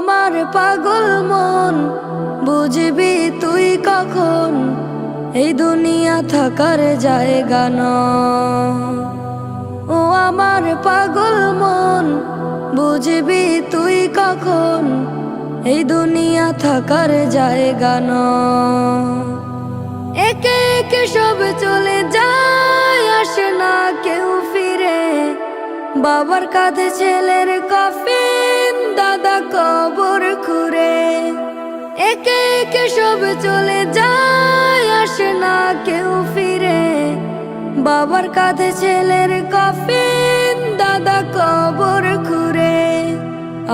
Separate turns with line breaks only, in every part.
আমার পাগল মন, বুঝবি তুই কখন এই দুনিয়া থাকার জায়গা নয়। ও আমার পাগল মন, বুঝবি তুই কখন এই দুনিয়া থাকার জায়গা নয়। একে একে সব চলে যায়, আসে না কেউ ফিরে। বাবার কাঁধে ছেলের কফিন, দাদা কবর খুঁড়ে। একে একে সব চলে যায়, আসে না কেউ ফিরে। বাবার কাঁধে ছেলের কফিন, দাদা কবর খুঁড়ে।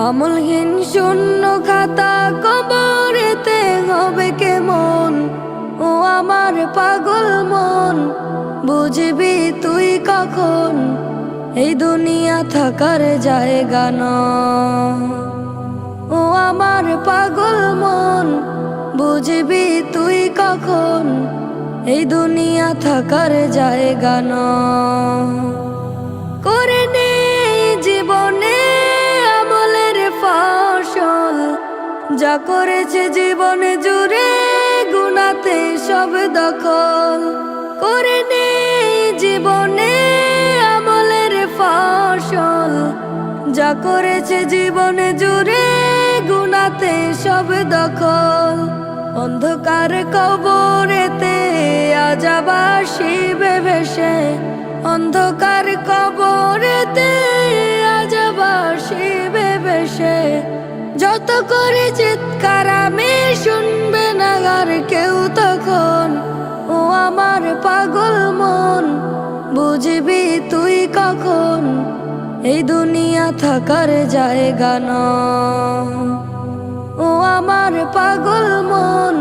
আমলহীন শূন্য খাতা কবরেতে হবে কেমন। ও আমার পাগল মন, বুঝবি তুই কখন এই দুনিয়া থাকার জায়গা নয়। ও আমার পাগল মন, বুঝবি তুই কখন এই দুনিয়া থাকার জায়গা নয়। করে নে জীবনে আমলের ফসল, যা করেছে জীবনে জুড়ে গুনাতে সব দখল। করে নে জীবনে আমলের ফসল, যা করেছে জীবনে জুড়ে গুনাতে সব দখল। অন্ধকার কবরেতে আযাব আসিবে ভেসে। অন্ধকার কবরেতে আযাব আসিবে ভেসে। যত করে চিৎকার আমি, শুনবে না আর কেউ তখন। ও আমার পাগল মন, বুঝবি তুই কখন এই দুনিয়া থাকার জায়গা নয়। ও আমার পাগল মন,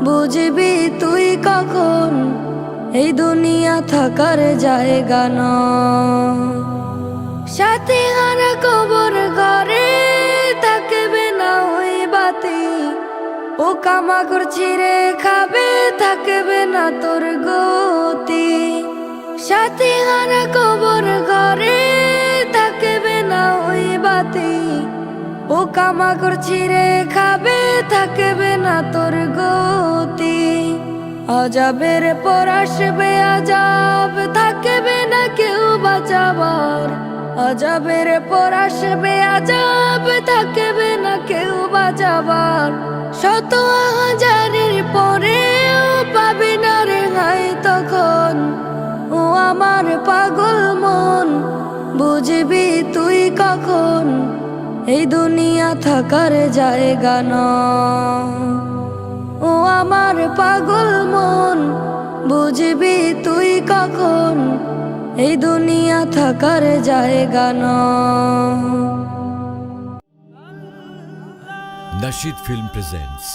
বুঝবি তুই কখন এই দুনিয়া থাকার জায়গা নয়। সাথী হারা কবর ঘরে থাকবে না ওই বাতি। ও কামাকড় ছিঁড়ে খাবে, থাকবে না তোর গতি। সাথী হারা কবর ঘরে থাকবে না ওই বাতি। ও কামাকড় ছিঁড়ে খাবে, থাকবে না তোর গতি। আযাবের পর আসবে আযাব, থাকবে না কেউ বাঁচাবার। আযাবের পর আসবে আযাব, থাকবে না কেউ বাঁচাবার। শত হাজারের পরেও পাবি না রেহাই তখন। ও আমার পাগল মন, বুঝবি তুই কখন এই দুনিয়া থাকার জায়গা নয়। ও আমার পাগল মন, বুঝবি তুই কখন এই দুনিয়া থাকার জায়গা নয়।
Nasheed Film presents